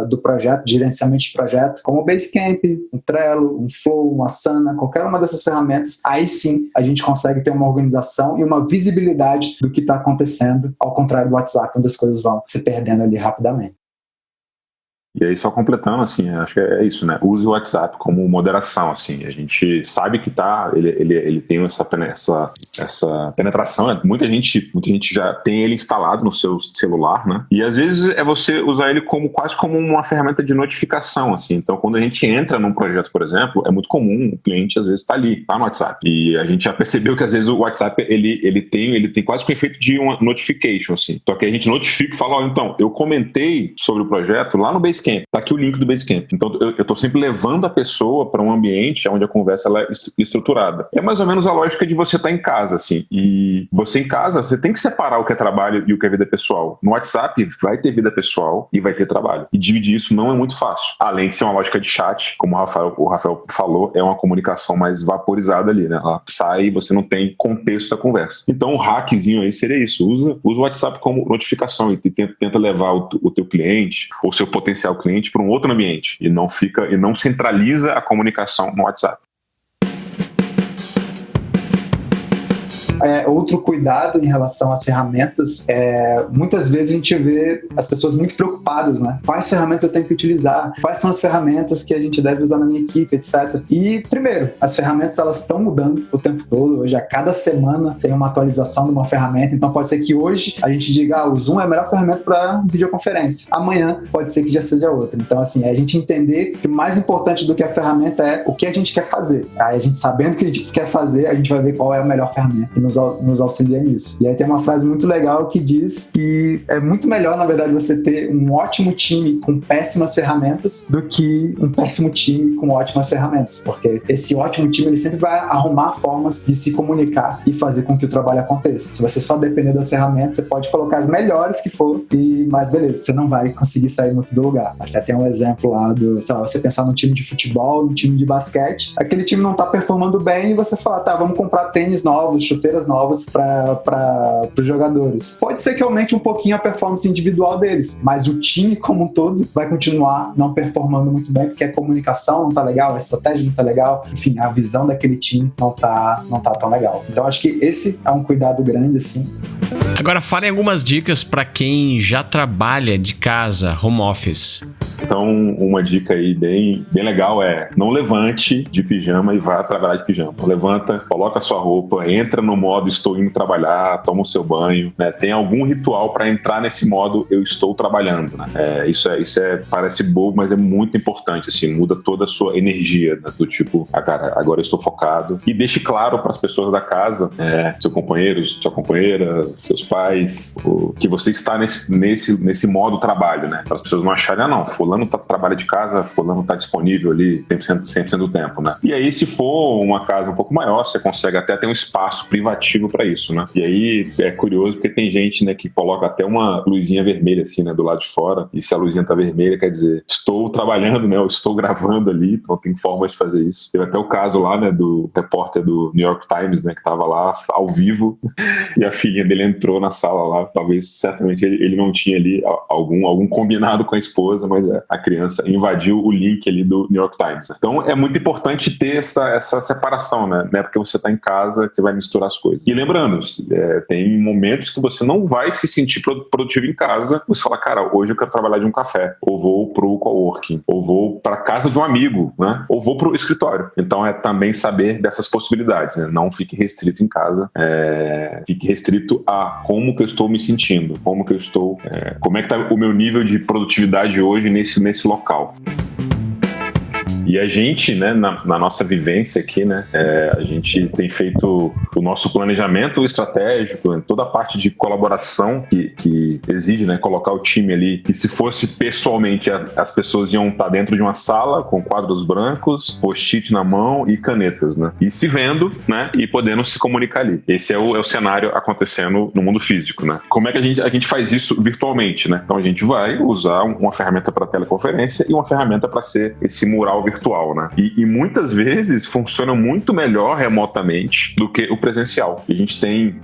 do projeto, de gerenciamento de projeto, como o Basecamp, um Trello, um Flow, uma Asana, qualquer uma dessas ferramentas, aí sim a gente consegue ter uma organização e uma visibilidade do que está acontecendo, ao contrário do WhatsApp, onde as coisas vão se perdendo ali rapidamente. E aí, só completando, assim, acho que é isso, né? Use o WhatsApp como moderação, assim. A gente sabe que ele tem essa penetração, né? Muita gente já tem ele instalado no seu celular, né? E às vezes é você usar ele quase como uma ferramenta de notificação, assim. Então, quando a gente entra num projeto, por exemplo, é muito comum o cliente, às vezes, tá ali, tá no WhatsApp. E a gente já percebeu que, às vezes, o WhatsApp, ele tem quase que o efeito de uma notification, assim. Só que a gente notifica e fala, então, eu comentei sobre o projeto lá no Basecamp. Tá aqui o link do Basecamp. Então, eu tô sempre levando a pessoa para um ambiente onde a conversa ela é estruturada. É mais ou menos a lógica de você estar em casa, assim. E você em casa, você tem que separar o que é trabalho e o que é vida pessoal. No WhatsApp, vai ter vida pessoal e vai ter trabalho. E dividir isso não é muito fácil. Além de ser uma lógica de chat, como o Rafael falou, é uma comunicação mais vaporizada ali, né? Ela sai e você não tem contexto da conversa. Então, o hackzinho aí seria isso. Usa o WhatsApp como notificação e tenta levar o teu cliente ou seu potencial cliente para um outro ambiente e não centraliza a comunicação no WhatsApp. Outro cuidado em relação às ferramentas, muitas vezes a gente vê as pessoas muito preocupadas, né? Quais ferramentas eu tenho que utilizar? Quais são as ferramentas que a gente deve usar na minha equipe, etc. E, primeiro, as ferramentas elas estão mudando o tempo todo. Hoje, a cada semana tem uma atualização de uma ferramenta. Então, pode ser que hoje a gente diga o Zoom é a melhor ferramenta para videoconferência. Amanhã, pode ser que já seja outra. Então, assim, é a gente entender que o mais importante do que a ferramenta é o que a gente quer fazer. Aí, a gente sabendo o que a gente quer fazer, a gente vai ver qual é a melhor ferramenta e nos auxilia nisso. E aí tem uma frase muito legal que diz que é muito melhor, na verdade, você ter um ótimo time com péssimas ferramentas do que um péssimo time com ótimas ferramentas, porque esse ótimo time ele sempre vai arrumar formas de se comunicar e fazer com que o trabalho aconteça. Se você só depender das ferramentas, você pode colocar as melhores que for, mas beleza, você não vai conseguir sair muito do lugar. Até tem um exemplo lá você pensar num time de futebol, num time de basquete, aquele time não tá performando bem e você fala, vamos comprar tênis novos, chuteiras novas para os jogadores. Pode ser que aumente um pouquinho a performance individual deles, mas o time como um todo vai continuar não performando muito bem, porque a comunicação não tá legal, a estratégia não tá legal, enfim, a visão daquele time não tá tão legal. Então acho que esse é um cuidado grande, assim. Agora falem algumas dicas para quem já trabalha de casa, home office. Então, uma dica aí bem legal é não levante de pijama e vá trabalhar de pijama. Levanta, coloca a sua roupa, entra no modo estou indo trabalhar, toma o seu banho, né? Tem algum ritual para entrar nesse modo eu estou trabalhando, né? Isso parece bobo, mas é muito importante, assim, muda toda a sua energia, né? Do tipo, cara, agora eu estou focado. E deixe claro para as pessoas da casa, seu companheiro, sua companheira, seus pais, que você está nesse modo trabalho, né? Para as pessoas não acharem, não, fulano trabalha de casa, fulano está disponível ali 100% do tempo, né? E aí, se for uma casa um pouco maior, você consegue até ter um espaço privativo para isso, né? E aí, é curioso porque tem gente, né, que coloca até uma luzinha vermelha, assim, né, do lado de fora, e se a luzinha tá vermelha, quer dizer, estou trabalhando, né, eu estou gravando ali, então tem formas de fazer isso. Teve até o caso lá, né, do repórter do New York Times, né, que tava lá ao vivo, e a filhinha dele entrou na sala lá, certamente ele não tinha ali algum combinado com a esposa, mas a criança invadiu o link ali do New York Times. Então é muito importante ter essa separação, né? Não é porque você está em casa que você vai misturar as coisas. E lembrando, tem momentos que você não vai se sentir produtivo em casa. Você fala, cara, hoje eu quero trabalhar de um café, ou vou pro coworking, ou vou para casa de um amigo, né? Ou vou pro escritório. Então é também saber dessas possibilidades, né? Não fique restrito em casa, fique restrito a como que eu estou me sentindo, como que eu estou, como é que tá o meu nível de produtividade hoje nesse local. E a gente, né, na nossa vivência aqui, né, a gente tem feito o nosso planejamento estratégico, toda a parte de colaboração que exige, né, colocar o time ali. E se fosse pessoalmente, as pessoas iam estar dentro de uma sala com quadros brancos, post-it na mão e canetas, né, e se vendo, né, e podendo se comunicar ali. Esse é o cenário acontecendo no mundo físico, né. Como é que a gente faz isso virtualmente, né? Então a gente vai usar uma ferramenta para teleconferência e uma ferramenta para ser esse mural virtual virtual, né? E muitas vezes funciona muito melhor remotamente do que o presencial. E a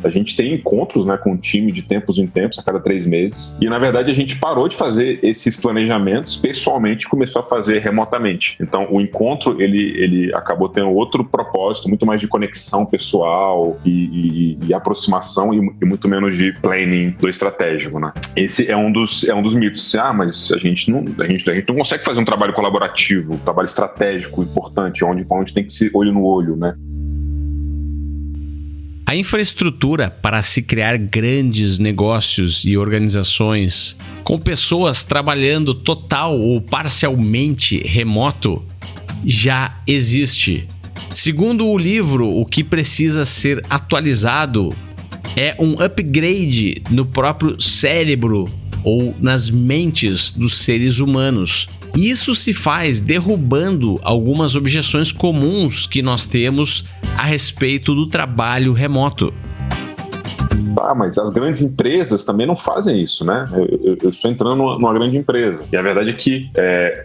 gente tem encontros, né, com o time de tempos em tempos, a cada 3 meses. E, na verdade, a gente parou de fazer esses planejamentos pessoalmente e começou a fazer remotamente. Então, o encontro, ele acabou tendo outro propósito, muito mais de conexão pessoal e aproximação e muito menos de planning do estratégico, né? Esse é um dos mitos. Mas a gente não consegue fazer um trabalho colaborativo, um trabalho estratégico importante, onde tem que ser olho no olho, né? A infraestrutura para se criar grandes negócios e organizações com pessoas trabalhando total ou parcialmente remoto já existe. Segundo o livro, o que precisa ser atualizado é um upgrade no próprio cérebro ou nas mentes dos seres humanos. Isso se faz derrubando algumas objeções comuns que nós temos a respeito do trabalho remoto. Mas as grandes empresas também não fazem isso, né? Eu estou entrando numa grande empresa. E a verdade é que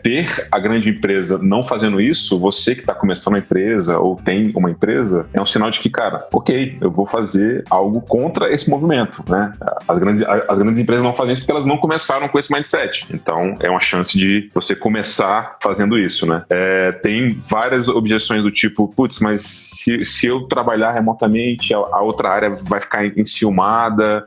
ter a grande empresa não fazendo isso, você que está começando a empresa ou tem uma empresa, é um sinal de que, cara, ok, eu vou fazer algo contra esse movimento, né? As grandes empresas não fazem isso porque elas não começaram com esse mindset. Então, é uma chance de você começar fazendo isso, né? Tem várias objeções do tipo, mas se eu trabalhar remotamente, a outra área vai ficar enciumada,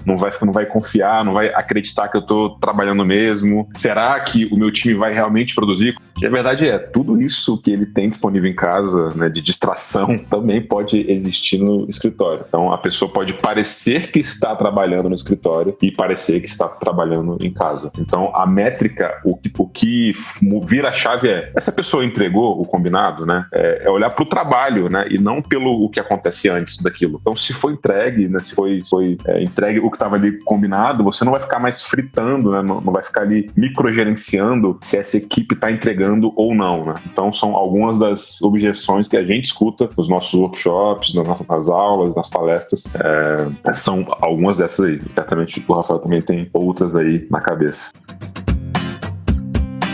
não vai confiar, não vai acreditar que eu estou trabalhando mesmo. Será que o meu time vai realmente produzir? E a verdade tudo isso que ele tem disponível em casa, né, de distração, também pode existir no escritório. Então, a pessoa pode parecer que está trabalhando no escritório e parecer que está trabalhando em casa. Então, a métrica, o que vira a chave essa pessoa entregou o combinado, né? É olhar para o trabalho, né, e não pelo o que acontece antes daquilo. Então, se foi entregue, né, se foi entregue o que estava ali combinado, você não vai ficar mais fritando, né, não vai ficar ali microgerenciando se essa equipe está entregando ou não, né? Então são algumas das objeções que a gente escuta nos nossos workshops, nas aulas, nas palestras. São algumas dessas aí. Certamente o Rafael também tem outras aí na cabeça.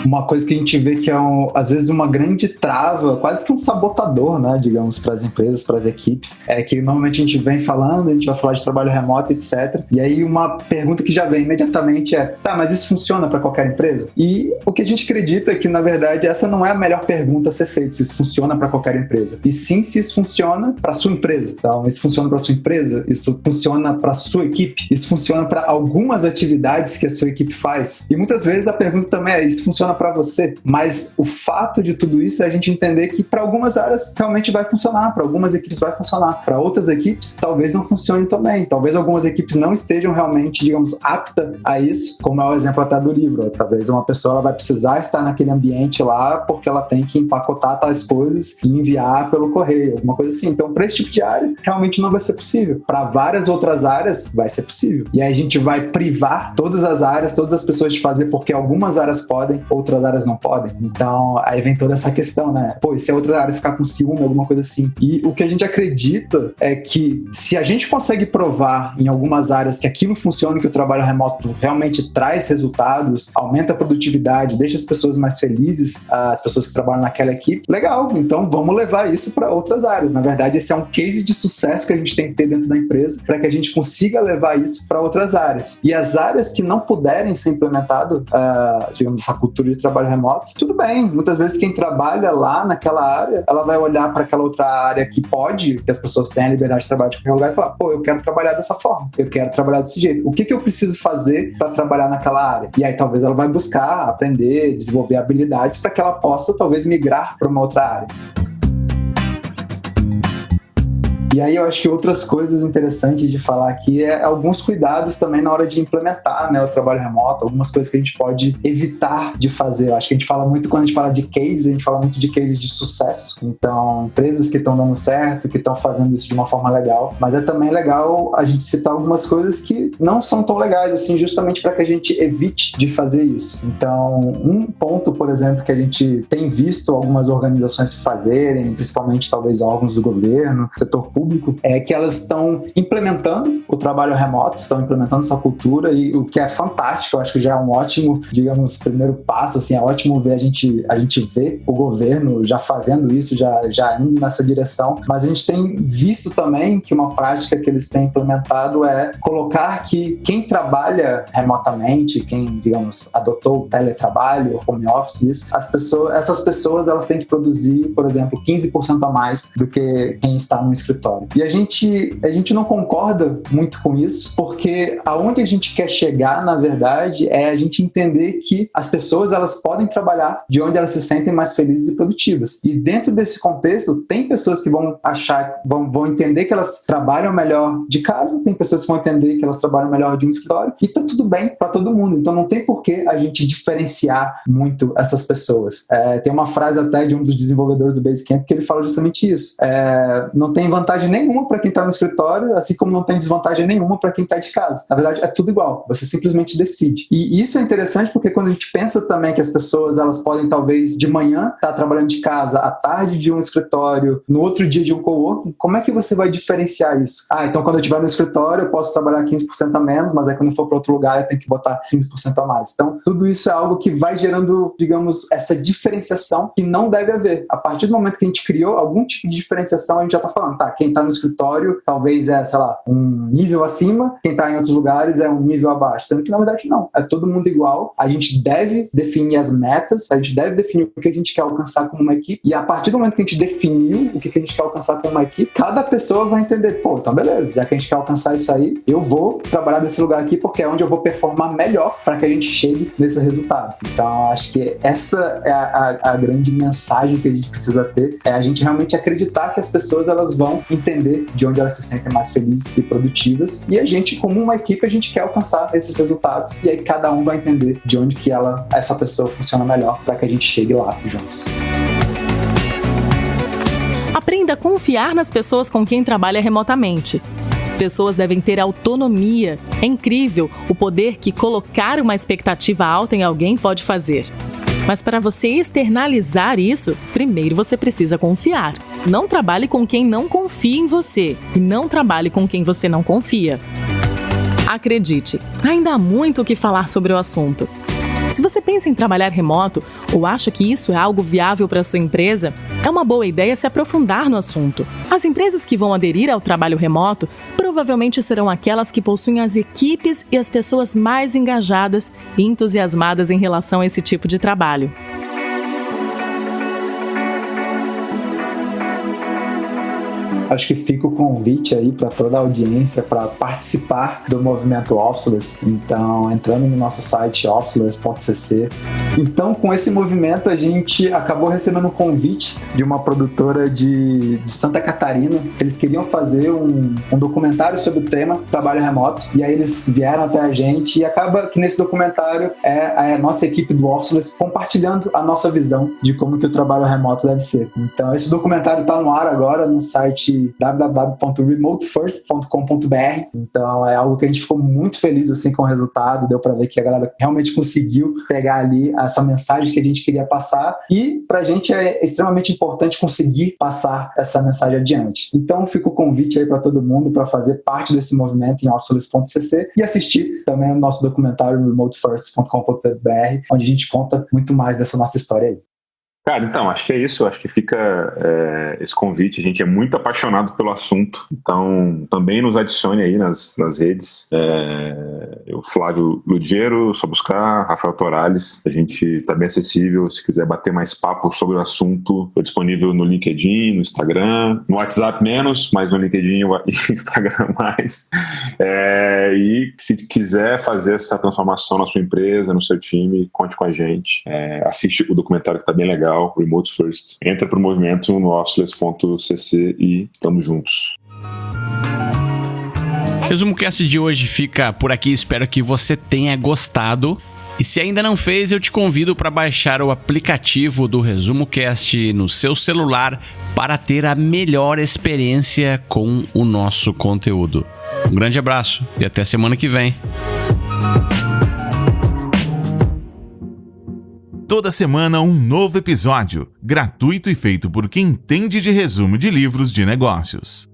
Uma coisa que a gente vê que é, às vezes, uma grande trava, quase que um sabotador, né, digamos, para as empresas, para as equipes, é que normalmente a gente vem falando, a gente vai falar de trabalho remoto, etc. E aí uma pergunta que já vem imediatamente mas isso funciona para qualquer empresa? E o que a gente acredita é que, na verdade, essa não é a melhor pergunta a ser feita, se isso funciona para qualquer empresa. E sim, se isso funciona para sua empresa. Então, isso funciona para sua empresa, isso funciona para sua equipe, isso funciona para algumas atividades que a sua equipe faz. E muitas vezes a pergunta também isso funciona para você, mas o fato de tudo isso é a gente entender que para algumas áreas realmente vai funcionar, para algumas equipes vai funcionar, para outras equipes talvez não funcione também, talvez algumas equipes não estejam realmente, digamos, aptas a isso, como é o exemplo até do livro. Talvez uma pessoa ela vai precisar estar naquele ambiente lá porque ela tem que empacotar tais coisas e enviar pelo correio, alguma coisa assim. Então, para esse tipo de área, realmente não vai ser possível. Para várias outras áreas, vai ser possível. E aí a gente vai privar todas as áreas, todas as pessoas de fazer porque algumas áreas podem, outras áreas não podem. Então, aí vem toda essa questão, né? E se a outra área ficar com ciúme, alguma coisa assim. E o que a gente acredita é que se a gente consegue provar em algumas áreas que aquilo funciona, que o trabalho remoto realmente traz resultados, aumenta a produtividade, deixa as pessoas mais felizes, as pessoas que trabalham naquela equipe, legal. Então, vamos levar isso para outras áreas. Na verdade, esse é um case de sucesso que a gente tem que ter dentro da empresa para que a gente consiga levar isso para outras áreas. E as áreas que não puderem ser implementado, digamos, essa cultura de trabalho remoto, tudo bem. Muitas vezes quem trabalha lá naquela área, ela vai olhar para aquela outra área que pode, que as pessoas têm a liberdade de trabalhar de qualquer lugar e falar, eu quero trabalhar dessa forma, eu quero trabalhar desse jeito. O que eu preciso fazer para trabalhar naquela área? E aí talvez ela vai buscar aprender, desenvolver habilidades para que ela possa talvez migrar para uma outra área. E aí eu acho que outras coisas interessantes de falar aqui é alguns cuidados também na hora de implementar, né, o trabalho remoto, algumas coisas que a gente pode evitar de fazer. Eu acho que a gente fala muito, quando a gente fala de cases, a gente fala muito de cases de sucesso. Então, empresas que estão dando certo, que estão fazendo isso de uma forma legal. Mas é também legal a gente citar algumas coisas que não são tão legais, assim, justamente para que a gente evite de fazer isso. Então, um ponto, por exemplo, que a gente tem visto algumas organizações fazerem, principalmente talvez órgãos do governo, setor público, público, é que elas estão implementando o trabalho remoto, estão implementando essa cultura, e o que é fantástico, eu acho que já é um ótimo, digamos, primeiro passo, assim, é ótimo ver a gente ver o governo já fazendo isso, já indo nessa direção, mas a gente tem visto também que uma prática que eles têm implementado é colocar que quem trabalha remotamente, quem, digamos, adotou o teletrabalho, o home office, essas pessoas elas têm que produzir, por exemplo, 15% a mais do que quem está no escritório. E a gente não concorda muito com isso, porque aonde a gente quer chegar, na verdade, é a gente entender que as pessoas elas podem trabalhar de onde elas se sentem mais felizes e produtivas. E dentro desse contexto, tem pessoas que vão entender que elas trabalham melhor de casa, tem pessoas que vão entender que elas trabalham melhor de um escritório, e tá tudo bem para todo mundo. Então não tem por que a gente diferenciar muito essas pessoas. Tem uma frase até de um dos desenvolvedores do Basecamp que ele fala justamente isso. Não tem vantagem nenhuma para quem está no escritório, assim como não tem desvantagem nenhuma para quem está de casa. Na verdade, é tudo igual. Você simplesmente decide. E isso é interessante porque quando a gente pensa também que as pessoas elas podem talvez de manhã estar trabalhando de casa, à tarde de um escritório, no outro dia de um coworking, como é que você vai diferenciar isso? Então quando eu estiver no escritório eu posso trabalhar 15% a menos, mas aí quando eu for para outro lugar eu tenho que botar 15% a mais. Então tudo isso é algo que vai gerando, digamos, essa diferenciação que não deve haver. A partir do momento que a gente criou algum tipo de diferenciação, a gente já está falando, quem está no escritório talvez é, sei lá, um nível acima, quem está em outros lugares é um nível abaixo. Sendo que na verdade não, é todo mundo igual. A gente deve definir as metas, a gente deve definir o que a gente quer alcançar como uma equipe, e a partir do momento que a gente definiu o que a gente quer alcançar como uma equipe, cada pessoa vai entender, então beleza, já que a gente quer alcançar isso aí, eu vou trabalhar nesse lugar aqui porque é onde eu vou performar melhor para que a gente chegue nesse resultado. Então acho que essa é a grande mensagem que a gente precisa ter, é a gente realmente acreditar que as pessoas elas vão entender de onde elas se sentem mais felizes e produtivas, e a gente, como uma equipe, a gente quer alcançar esses resultados, e aí cada um vai entender de onde que essa pessoa funciona melhor para que a gente chegue lá juntos. Aprenda a confiar nas pessoas com quem trabalha remotamente. Pessoas devem ter autonomia. É incrível o poder que colocar uma expectativa alta em alguém pode fazer. Mas para você externalizar isso, primeiro você precisa confiar. Não trabalhe com quem não confia em você e não trabalhe com quem você não confia. Acredite, ainda há muito o que falar sobre o assunto. Se você pensa em trabalhar remoto ou acha que isso é algo viável para sua empresa, é uma boa ideia se aprofundar no assunto. As empresas que vão aderir ao trabalho remoto provavelmente serão aquelas que possuem as equipes e as pessoas mais engajadas e entusiasmadas em relação a esse tipo de trabalho. Acho que fica o convite aí para toda a audiência para participar do movimento Officeless. Então, entrando no nosso site officeless.cc. Então, com esse movimento, a gente acabou recebendo um convite de uma produtora de Santa Catarina. Eles queriam fazer um documentário sobre o tema trabalho remoto. E aí eles vieram até a gente, e acaba que nesse documentário é a nossa equipe do Officeless compartilhando a nossa visão de como que o trabalho remoto deve ser. Então, esse documentário está no ar agora no site www.remotefirst.com.br. Então é algo que a gente ficou muito feliz assim com o resultado, deu para ver que a galera realmente conseguiu pegar ali essa mensagem que a gente queria passar, e pra gente é extremamente importante conseguir passar essa mensagem adiante. Então fica o convite aí para todo mundo para fazer parte desse movimento em officeless.cc e assistir também o nosso documentário remotefirst.com.br, onde a gente conta muito mais dessa nossa história aí. Cara, então, acho que é isso. Acho que fica esse convite. A gente é muito apaixonado pelo assunto. Então, também nos adicione aí nas redes. Eu, Flávio Ludiero, só buscar, Rafael Torales. A gente está bem acessível. Se quiser bater mais papo sobre o assunto, estou disponível no LinkedIn, no Instagram. No WhatsApp menos, mas no LinkedIn e Instagram mais. E se quiser fazer essa transformação na sua empresa, no seu time, conte com a gente. Assiste o documentário que está bem legal. Remote First. Entra pro movimento no officeless.cc e estamos juntos. O Resumo Cast de hoje fica por aqui. Espero que você tenha gostado. E se ainda não fez, eu te convido para baixar o aplicativo do Resumo Cast no seu celular para ter a melhor experiência com o nosso conteúdo. Um grande abraço e até semana que vem. Toda semana um novo episódio, gratuito e feito por quem entende de resumo de livros de negócios.